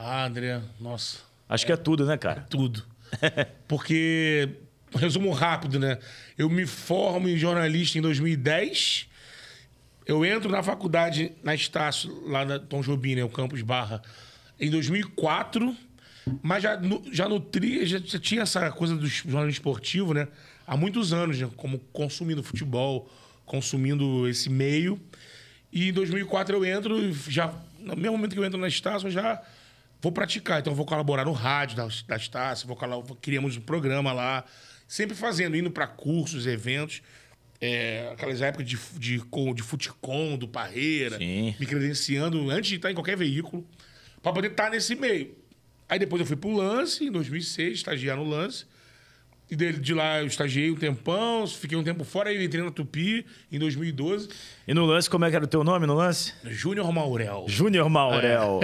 Ah, André, nossa. Acho que é tudo, né, cara? Tudo. Porque, resumo rápido, né? Eu me formo em jornalista em 2010. Eu entro na faculdade, na Estácio, lá na Tom Jobim, né? O Campus Barra, em 2004. Mas já nutria, já tinha essa coisa do jornalismo esportivo, né? Há muitos anos, né? Como consumindo futebol, consumindo esse meio. E em 2004 eu entro e já... No mesmo momento que eu entro na Estácio, eu já vou praticar. Então eu vou colaborar no rádio da Estácio, criamos um programa lá. Sempre fazendo, indo para cursos, eventos. Aquelas épocas de futicom, do Parreira. Sim. Me credenciando antes de estar em qualquer veículo. Para poder estar nesse meio. Aí depois eu fui pro Lance, em 2006, estagiar no Lance. E de lá eu estagiei um tempão, fiquei um tempo fora, aí eu entrei na Tupi em 2012. E no Lance, como é que era o teu nome no Lance? Júnior Maurel. Júnior Maurel.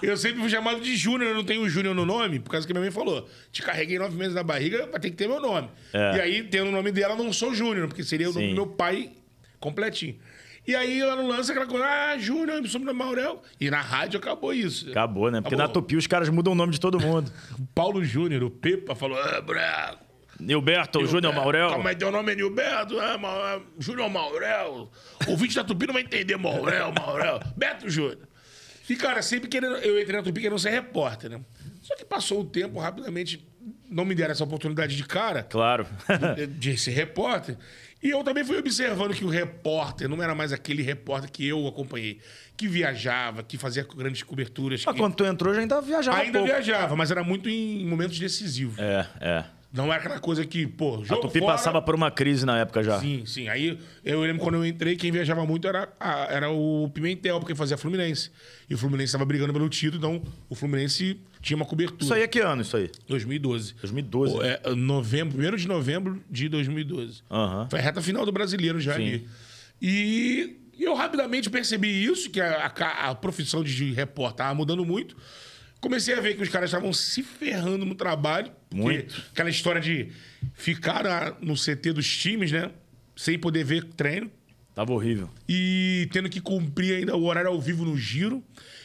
Eu sempre fui chamado de Júnior, eu não tenho Júnior no nome, por causa que minha mãe falou. Te carreguei 9 meses na barriga, vai ter que ter meu nome. E aí, tendo o nome dela, não sou Júnior, porque seria o nome do meu pai completinho. E aí, lá no Lance, aquela coisa, Júnior, eu sou Maurel. E na rádio acabou isso. Acabou, né? Porque na Tupi os caras mudam o nome de todo mundo. Paulo Júnior, o Pepa, falou, Braco. Nilberto, Júnior Maurel. Mas teu nome é Nilberto, Júnior Maurel. O ouvinte da Tupi não vai entender Maurel. Beto Júnior. E, cara, sempre querendo... Eu entrei na Tupi querendo ser repórter, né? Só que passou o tempo, rapidamente, não me deram essa oportunidade de cara. Claro. de ser repórter. E eu também fui observando que o repórter não era mais aquele repórter que eu acompanhei. Que viajava, que fazia grandes coberturas. Mas quando tu entrou, já ainda viajava Ainda viajava, mas era muito em momentos decisivos. Não era aquela coisa que, pô, jogo A Tupi fora... passava por uma crise na época já. Sim. Aí eu lembro quando eu entrei, quem viajava muito era o Pimentel, porque fazia Fluminense. E o Fluminense estava brigando pelo título, então o Fluminense tinha uma cobertura. Isso aí é que ano, isso aí? 2012. 2012. Novembro, 1º de novembro de 2012. Foi a reta final do Brasileiro já ali. E eu rapidamente percebi isso, que a profissão de repórter estava mudando muito. Comecei a ver que os caras estavam se ferrando no trabalho. Muito. Aquela história de ficar no CT dos times, né? Sem poder ver treino. Tava horrível. E tendo que cumprir ainda o horário ao vivo no giro.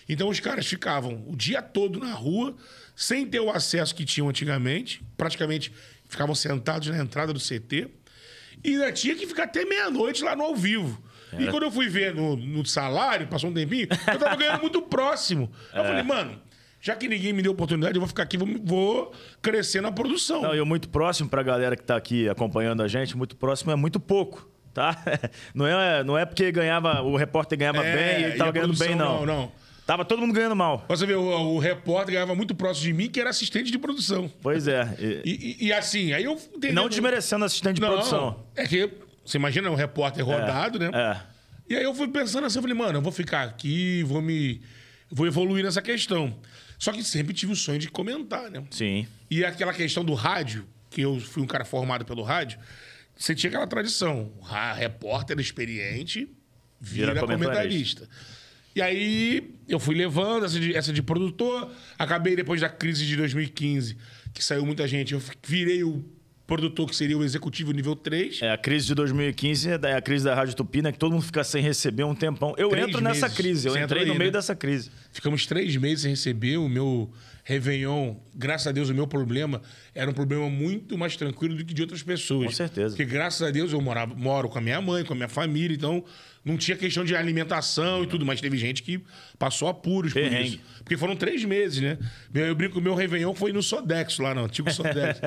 Então os caras ficavam o dia todo na rua, sem ter o acesso que tinham antigamente. Praticamente ficavam sentados na entrada do CT. E ainda tinha que ficar até meia-noite lá no ao vivo. E quando eu fui ver no salário, passou um tempinho, eu tava ganhando muito próximo. Eu falei, mano... Já que ninguém me deu oportunidade, eu vou ficar aqui, vou crescer na produção. Não, eu muito próximo pra galera que tá aqui acompanhando a gente, muito próximo é muito pouco, tá? Não é porque o repórter ganhava bem e ele tava ganhando bem, não. Não. Tava todo mundo ganhando mal. Você vê, o repórter ganhava muito próximo de mim, que era assistente de produção. Pois é. E assim, aí eu... Não desmerecendo assistente de produção. É que, você imagina, um repórter rodado, né? E aí eu fui pensando assim, eu falei, mano, eu vou ficar aqui, vou evoluir nessa questão. Só que sempre tive o sonho de comentar, né? Sim. E aquela questão do rádio, que eu fui um cara formado pelo rádio, você tinha aquela tradição. Repórter experiente vira comentarista. E aí eu fui levando essa de produtor. Acabei depois da crise de 2015, que saiu muita gente. Eu virei o produtor que seria o executivo nível 3. A crise de 2015 é a crise da Rádio Tupi, né? Que todo mundo fica sem receber um tempão. Eu entro nessa crise, eu entrei no meio dessa crise. Ficamos 3 meses sem receber. O meu Réveillon, graças a Deus, o meu problema era um problema muito mais tranquilo do que de outras pessoas. Com certeza. Porque graças a Deus eu moro com a minha mãe, com a minha família, então não tinha questão de alimentação e tudo, mas teve gente que passou apuros por isso. Porque foram 3 meses, né? Eu brinco que o meu Réveillon foi no Sodex, lá no antigo Sodex.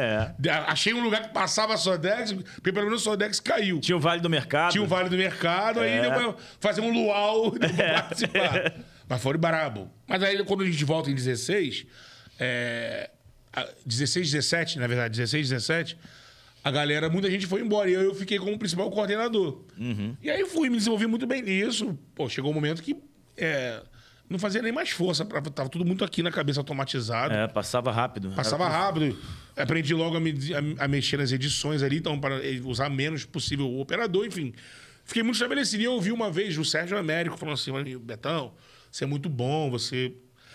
Achei um lugar que passava Sodex, porque pelo menos o Sodex caiu. Tinha o Vale do Mercado. Tinha o Vale do Mercado, aí deu pra fazer um luau e participar. Mas foi brabo. Mas aí quando a gente volta em 16, 16, 17, na verdade, 16, 17, a galera, muita gente foi embora. E eu fiquei como principal coordenador. E aí eu fui me desenvolver muito bem nisso. Pô, chegou um momento que não fazia nem mais força. Tava tudo muito aqui na cabeça, automatizado. Passava rápido. Passava rápido. Aprendi logo a mexer nas edições ali, então, para usar menos possível o operador, enfim. Fiquei muito estabelecido. E eu ouvi uma vez o Sérgio Américo falando assim, Betão, você é muito bom, você...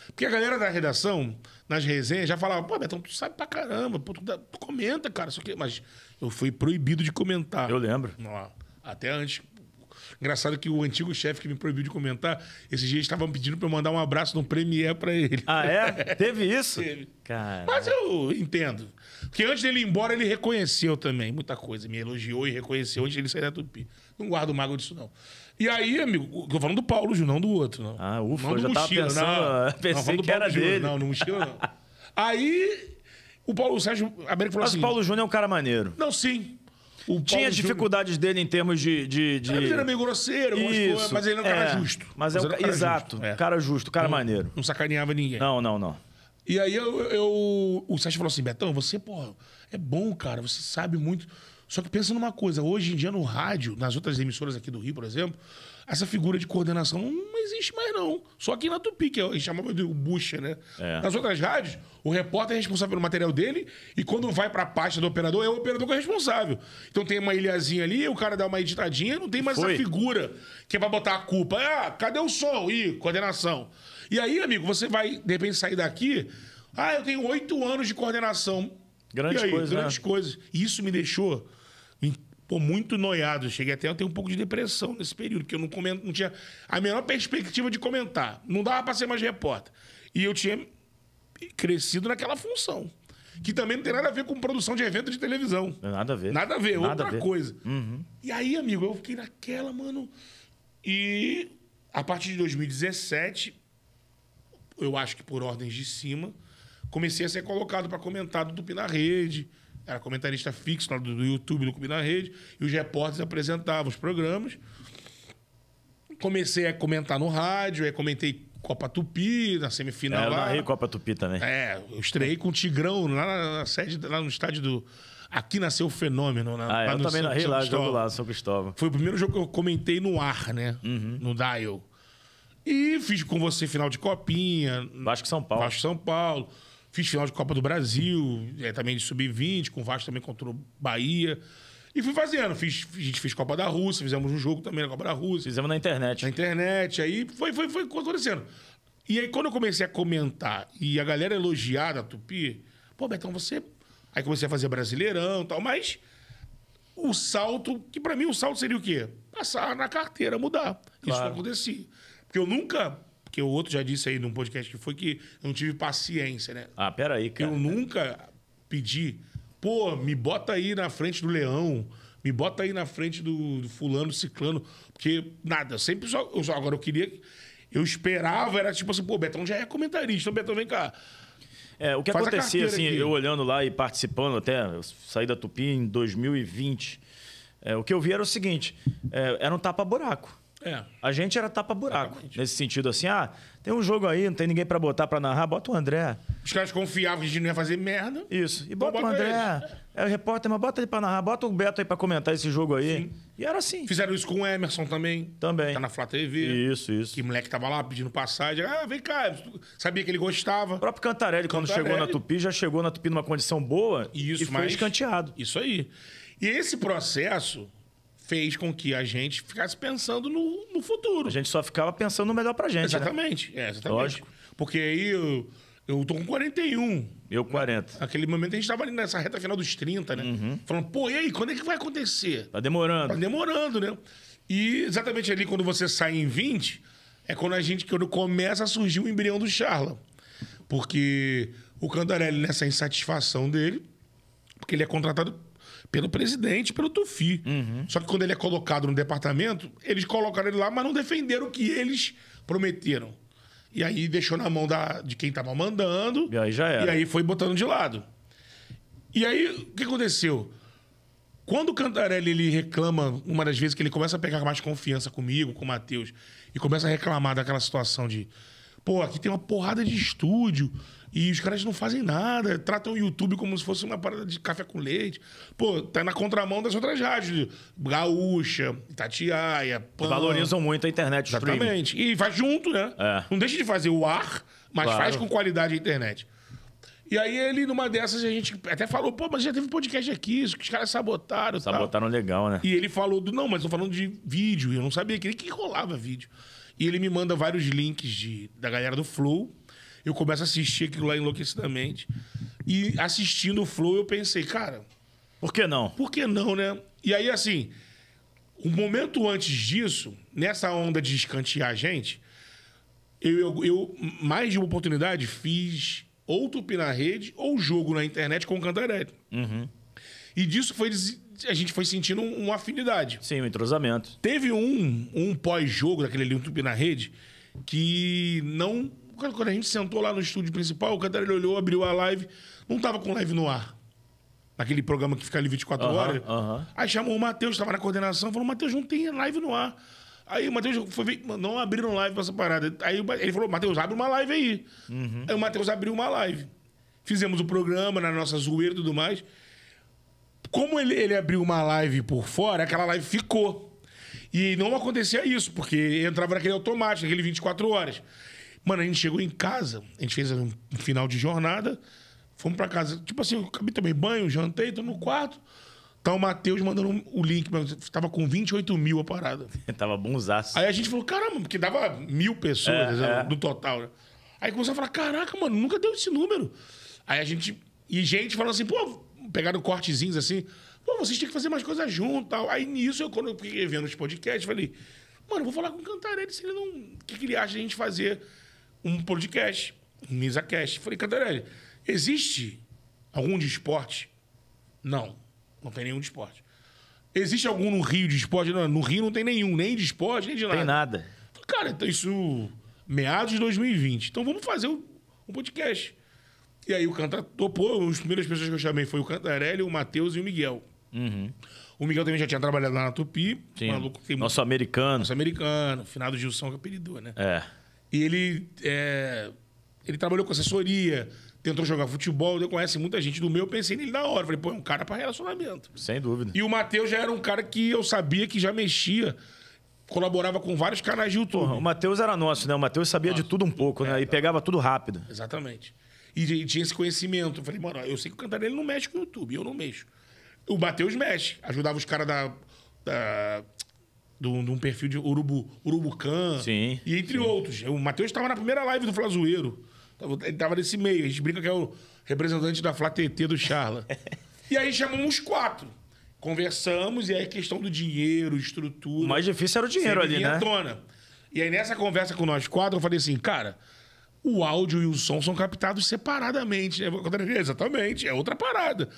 Porque a galera da redação, nas resenhas, já falava, pô, Betão, tu sabe pra caramba, pô, tu comenta, cara, isso aqui. Mas eu fui proibido de comentar. Eu lembro. Até antes. Engraçado que o antigo chefe que me proibiu de comentar, esses dias estavam pedindo pra eu mandar um abraço no Premiere pra ele. Ah, é? Teve isso? Teve. Cara. Mas eu entendo. Porque antes dele ir embora, ele reconheceu também muita coisa. Me elogiou e reconheceu antes dele sair da Tupi. Não guardo mágoa disso, não. E aí, amigo, tô falando do Paulo Júnior, não do outro. Não. Ah, ufa, não eu já tava pensando, pensei que era dele. Não, no mochila não. Aí, o Sérgio Américo falou Mas assim... o Paulo Júnior é um cara maneiro. Não, sim. O Tinha Paulo dificuldades dele em termos de... Ele era meio grosseiro, algumas coisas, mas ele era um cara justo. Mas ele era um cara exato, justo. cara justo, cara maneiro. Não sacaneava ninguém. Não. E aí o Sérgio falou assim, Betão, você, porra, é bom, cara, você sabe muito. Só que pensa numa coisa, hoje em dia no rádio, nas outras emissoras aqui do Rio, por exemplo, essa figura de coordenação não existe mais, não. Só aqui na Tupi, que a gente chamava de bucha, né? É. Nas outras rádios, o repórter é responsável pelo material dele e quando vai pra pasta do operador, é o operador que é responsável. Então tem uma ilhazinha ali, o cara dá uma editadinha, não tem mais essa figura que vai botar a culpa. Ah, cadê o som? Ih, coordenação. E aí, amigo, você vai, de repente, sair daqui... Ah, eu tenho 8 anos de coordenação. Grandes coisas, Grandes coisas. E isso me deixou muito noiado. Eu cheguei até a ter um pouco de depressão nesse período, porque eu não tinha a menor perspectiva de comentar. Não dava para ser mais repórter. E eu tinha crescido naquela função. Que também não tem nada a ver com produção de evento de televisão. Nada a ver. Nada a ver, Nada outra a ver. coisa. Uhum. E aí, amigo, eu fiquei naquela, mano. E a partir de 2017, eu acho que por ordens de cima, comecei a ser colocado para comentar do Tupi na Rede. Era comentarista fixo lá do YouTube do Tupi na Rede. E os repórteres apresentavam os programas. Comecei a comentar no rádio, aí comentei Copa Tupi, na semifinal Eu lá. narrei Copa Tupi também. Eu estreiei com o Tigrão, lá na sede, lá no estádio do... Aqui nasceu o fenômeno. Lá eu no também narrei São lá, Cristóvão. jogo lá, São Cristóvão. Foi o primeiro jogo que eu comentei no ar, né? No Dial. E fiz com você final de Copinha. Vasco São Paulo. Vasco São Paulo. Fiz final de Copa do Brasil, também de Sub-20, com o Vasco também contra o Bahia. E fui fazendo. A gente fez Copa da Rússia, fizemos um jogo também na Copa da Rússia. Fizemos na internet. Na internet, aí foi acontecendo. E aí, quando eu comecei a comentar e a galera elogiar da Tupi, pô, Betão, você... Aí comecei a fazer Brasileirão e tal, mas o salto, que pra mim o salto seria o quê? Passar na carteira, mudar. Isso não acontecia. Porque eu nunca... Porque o outro já disse aí num podcast que foi que eu não tive paciência, né? Ah, peraí, cara. Eu nunca pedi, pô, me bota aí na frente do Leão, me bota aí na frente do fulano, ciclano, porque nada, eu sempre só... Agora eu queria... Eu esperava, era tipo assim, pô, Betão já é comentarista, então Betão, vem cá. O que Faz a acontecia, carteira assim, aqui. eu olhando lá e participando até, eu saí da Tupi em 2020, o que eu vi era o seguinte, era um tapa-buraco. A gente era tapa-buraco. Exatamente. Nesse sentido, assim, tem um jogo aí, não tem ninguém pra botar pra narrar, bota o André. Os caras confiavam que a gente não ia fazer merda. Isso. E bota o bota André. É o repórter, mas bota ele pra narrar, bota o Beto aí pra comentar esse jogo aí. Sim. E era assim. Fizeram isso com o Emerson também. Também. Tá na Flá TV. Isso. Que moleque tava lá pedindo passagem. Ah, vem cá. Sabia que ele gostava. O próprio Cantarelli, quando chegou na Tupi, já chegou na Tupi numa condição boa e foi escanteado. Isso aí. E esse processo fez com que a gente ficasse pensando no futuro. A gente só ficava pensando no melhor pra gente, Exatamente. né? Exatamente. Lógico. Porque aí eu tô com 41. Eu 40. Naquele momento a gente tava ali nessa reta final dos 30, né? Falando, pô, e aí, quando é que vai acontecer? Tá demorando. Tá demorando, né? E exatamente ali, quando você sai em 20, é quando começa a surgir o embrião do Charla. Porque o Cantarelli, nessa insatisfação dele, porque ele é contratado pelo presidente, pelo Tufi. Só que quando ele é colocado no departamento, eles colocaram ele lá, mas não defenderam o que eles prometeram. E aí deixou na mão de quem estava mandando. E aí já era. E aí foi botando de lado. E aí, o que aconteceu? Quando o Cantarelli ele reclama, uma das vezes que ele começa a pegar mais confiança comigo, com o Matheus, e começa a reclamar daquela situação de... Pô, aqui tem uma porrada de estúdio e os caras não fazem nada, tratam o YouTube como se fosse uma parada de café com leite. Pô, tá na contramão das outras rádios. Gaúcha, Itatiaia, Pan. Valorizam muito a internet, o streaming. Exatamente. E faz junto, né? Não deixa de fazer o ar, mas faz com qualidade a internet. E aí ele, numa dessas, a gente até falou, pô, mas já teve podcast aqui, isso que os caras sabotaram. Sabotaram legal, né? E ele falou, não, mas tô falando de vídeo. E eu não sabia que rolava vídeo. E ele me manda vários links da galera do Flow. Eu começo a assistir aquilo lá enlouquecidamente. E assistindo o Flow, eu pensei, cara... Por que não? Por que não, né? E aí, assim... Um momento antes disso, nessa onda de escantear a gente, eu mais de uma oportunidade, fiz ou Tupi na rede ou jogo na internet com o Cantarelli. E disso a gente foi sentindo uma afinidade. Sim, um entrosamento. Teve um pós-jogo daquele ali, um Tupi na rede, que não... Quando a gente sentou lá no estúdio principal, o Cantarelli olhou, abriu a live, não tava com live no ar. Naquele programa que fica ali 24 horas. Aí chamou o Matheus, estava na coordenação, falou, Matheus, não tem live no ar. Aí o Matheus foi ver, não abriram live pra essa parada. Aí ele falou, Matheus, abre uma live aí. Aí o Matheus abriu uma live. Fizemos o programa na nossa zoeira e tudo mais. Como ele abriu uma live por fora, aquela live ficou. E não acontecia isso, porque entrava naquele automático, aquele 24 horas. Mano, a gente chegou em casa, a gente fez um final de jornada, fomos pra casa. Tipo assim, eu acabei também banho, jantei, tô no quarto. Tá o Matheus mandando o link, tava com 28 mil a parada. Tava bonzaço. Aí a gente falou, caramba, porque dava 1000 pessoas no total, né? Aí começou a falar, caraca, mano, nunca deu esse número. Aí a gente... E gente falando assim, pô, pegaram cortezinhos assim, pô, vocês têm que fazer mais coisas junto e tal. Aí nisso, quando eu fiquei vendo os podcasts, falei, mano, eu vou falar com o Cantarelli se ele não... O que ele acha de a gente fazer um podcast, um MisaCast. Falei, Cantarelli, existe algum de esporte? Não tem nenhum de esporte. Existe algum no Rio de esporte? Não, no Rio não tem nenhum, nem de esporte, nem de nada. Tem nada. Falei, cara, então isso... Meados de 2020. Então vamos fazer um podcast. E aí o Cantarelli topou. As primeiras pessoas que eu chamei foi o Cantarelli, o Matheus e o Miguel. O Miguel também já tinha trabalhado lá na Tupi. Sim. Maluco, Nosso americano. Nosso americano. Finado Gilson, que apelidou, né? E ele trabalhou com assessoria, tentou jogar futebol, eu conhece muita gente do meu, eu pensei nele na hora. Falei, pô, é um cara pra relacionamento. Sem dúvida. E o Matheus já era um cara que eu sabia que já mexia, colaborava com vários canais de YouTube. Porra, o Matheus era nosso, né? O Matheus sabia de tudo um pouco, né? E pegava tudo rápido. Exatamente. E tinha esse conhecimento. Eu falei, mano, eu sei que o Cantarelli não mexe com o YouTube, eu não mexo. O Matheus mexe. Ajudava os caras de um perfil de Urubucã. Sim. E entre outros. O Matheus estava na primeira live do Flazoeiro. Ele estava nesse meio. A gente brinca que é o representante da Flá TT do Charla. E aí chamamos os 4. Conversamos, e aí questão do dinheiro, estrutura... O mais difícil era o dinheiro ali, né? Tona. E aí nessa conversa com nós 4, eu falei assim, cara, o áudio e o som são captados separadamente. Exatamente, é outra parada.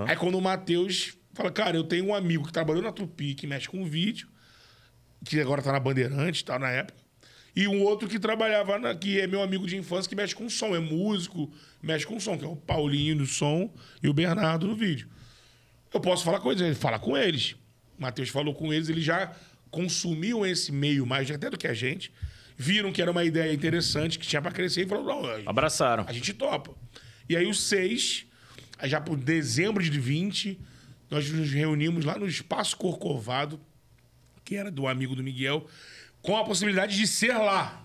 Aí quando o Matheus fala, cara, eu tenho um amigo que trabalhou na Tupi, que mexe com vídeo, que agora tá na Bandeirante, tá na época, e um outro que trabalhava, que é meu amigo de infância, que mexe com som, é músico, mexe com som, que é o Paulinho do som e o Bernardo do vídeo. Eu posso falar com eles, ele fala com eles. O Matheus falou com eles, eles já consumiam esse meio mais até do que a gente, viram que era uma ideia interessante, que tinha para crescer, e falaram, não, abraçaram. A gente topa. E aí os 6, já por dezembro de 20, nós nos reunimos lá no Espaço Corcovado, que era do amigo do Miguel, com a possibilidade de ser lá.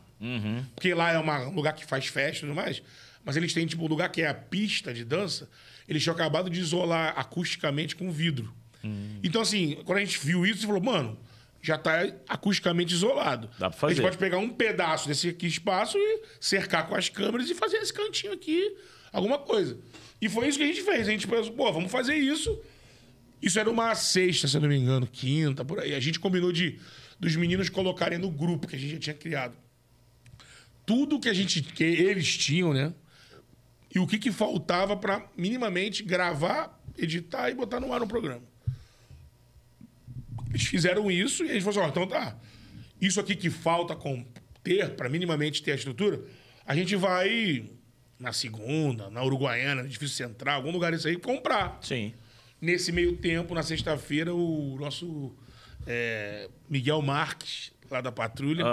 Porque lá é um lugar que faz festa e tudo mais, mas eles têm tipo um lugar que é a pista de dança, eles tinham acabado de isolar acusticamente com vidro. Então, assim, quando a gente viu isso, a gente falou, mano, já tá acusticamente isolado. Dá pra fazer. A gente pode pegar um pedaço desse aqui espaço e cercar com as câmeras e fazer esse cantinho aqui, alguma coisa. E foi isso que a gente fez. A gente pensou, pô, vamos fazer isso. Isso era uma sexta, se eu não me engano, quinta, por aí. A gente combinou dos meninos colocarem no grupo que a gente já tinha criado tudo que eles tinham, né? E o que faltava para minimamente gravar, editar e botar no ar no programa. Eles fizeram isso e a gente falou assim, então tá, isso aqui que falta para minimamente ter a estrutura, a gente vai na segunda, na Uruguaiana, no Edifício Central, algum lugar desse aí, comprar. Sim. Nesse meio tempo, na sexta-feira, o nosso Miguel Marques, lá da Patrulha,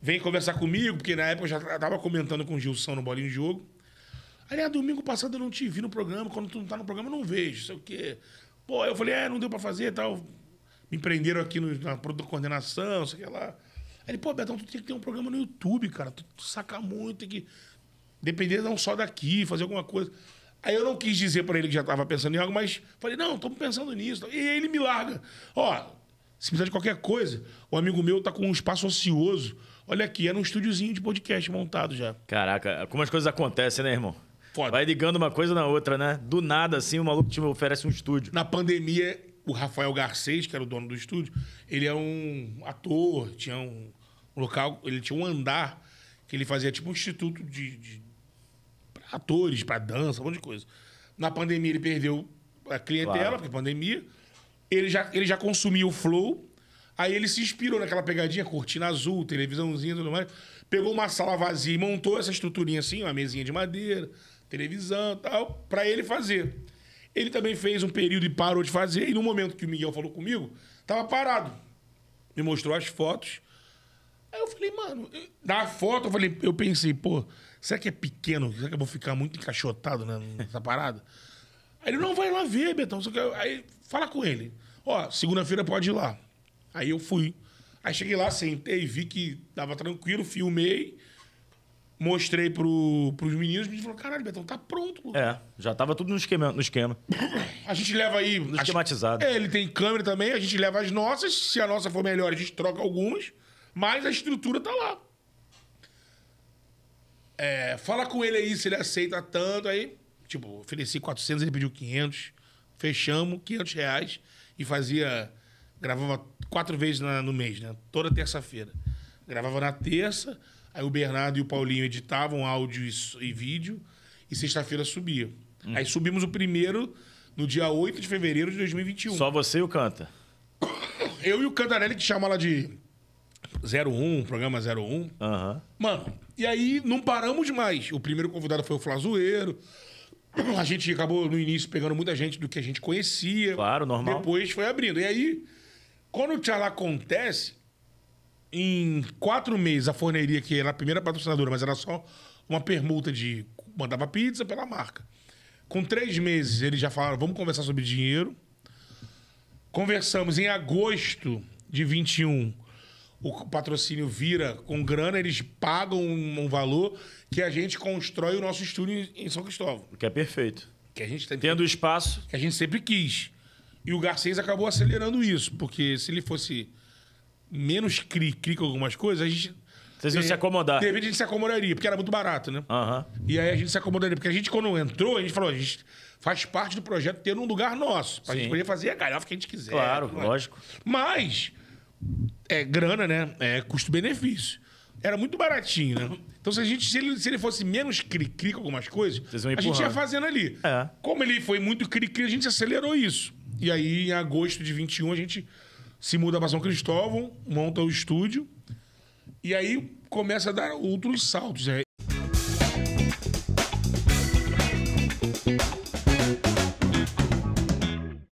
vem conversar comigo, porque na época eu já estava comentando com o Gilson no Bolinho de Jogo. Aí, domingo passado eu não te vi no programa, quando tu não tá no programa eu não vejo, sei o quê. Pô, eu falei, não deu pra fazer e tal. Me prenderam aqui na coordenação, sei o que lá. Aí ele, pô, Betão, tu tem que ter um programa no YouTube, cara. Tu saca muito, tem que depender não só daqui, fazer alguma coisa. Aí eu não quis dizer pra ele que já tava pensando em algo, mas falei, não, estamos pensando nisso. E aí ele me larga. Ó, se precisar de qualquer coisa, o amigo meu tá com um espaço ocioso. Olha aqui, era um estúdiozinho de podcast montado já. Caraca, como as coisas acontecem, né, irmão? Foda. Vai ligando uma coisa na outra, né? Do nada, assim, o maluco te oferece um estúdio. Na pandemia, o Rafael Garcês, que era o dono do estúdio, ele é um ator, tinha um local, ele tinha um andar que ele fazia tipo um instituto pra atores, pra dança, um monte de coisa. Na pandemia ele perdeu a clientela, porque pandemia. Ele já consumia o Flow, aí ele se inspirou naquela pegadinha, cortina azul, televisãozinha e tudo mais. Pegou uma sala vazia e montou essa estruturinha assim, uma mesinha de madeira, televisão e tal, pra ele fazer. Ele também fez um período e parou de fazer, e no momento que o Miguel falou comigo, tava parado. Me mostrou as fotos. Aí eu falei, mano, na foto eu pensei, pô, será que é pequeno? Será que eu vou ficar muito encaixotado nessa parada? Aí ele, não, vai lá ver, Betão. Aí fala com ele. Ó, segunda-feira pode ir lá. Aí eu fui. Aí cheguei lá, sentei, vi que tava tranquilo, filmei, mostrei pros meninos, os meninos falaram, caralho, Betão, tá pronto. Pô. Já tava tudo no esquema. A gente leva aí... Tudo esquematizado. Ele tem câmera também, a gente leva as nossas, se a nossa for melhor, a gente troca algumas, mas a estrutura tá lá. Fala com ele aí se ele aceita tanto, aí... Tipo, ofereci 400, ele pediu 500. Fechamos, R$500. E gravava 4 vezes no mês, né? Toda terça-feira. Gravava na terça, aí o Bernardo e o Paulinho editavam áudio e vídeo, e sexta-feira subia. Aí subimos o primeiro no dia 8 de fevereiro de 2021. Só você e o Canta? Eu e o Cantarelli, que chama lá de 01, programa 01. Mano, e aí não paramos mais. O primeiro convidado foi o Flazoeiro. A gente acabou, no início, pegando muita gente do que a gente conhecia. Claro, normal. Depois foi abrindo. E aí, quando o Tchalá acontece, em 4 meses, a forneria, que era a primeira patrocinadora, mas era só uma permuta de... Mandava pizza pela marca. Com 3 meses, eles já falaram, vamos conversar sobre dinheiro. Conversamos em agosto de 21. O patrocínio vira com grana, eles pagam um valor que a gente constrói o nosso estúdio em São Cristóvão. Que é perfeito. Que a gente tendo espaço. Que a gente sempre quis. E o Garcês acabou acelerando isso, porque se ele fosse menos cri-cri com algumas coisas, a gente... Vocês iam se acomodar. De repente a gente se acomodaria, porque era muito barato, né? E aí a gente se acomodaria. Porque a gente, quando entrou, a gente falou, a gente faz parte do projeto ter um lugar nosso. Pra gente poder fazer a galhofa que a gente quiser. Claro, lógico. Mas... grana, né? Custo-benefício. Era muito baratinho, né? Então, se ele fosse menos cri-cri com algumas coisas, a gente ia fazendo ali. Como ele foi muito cri-cri, a gente acelerou isso. E aí, em agosto de 21, a gente se muda para São Cristóvão, monta o estúdio, e aí começa a dar outros saltos.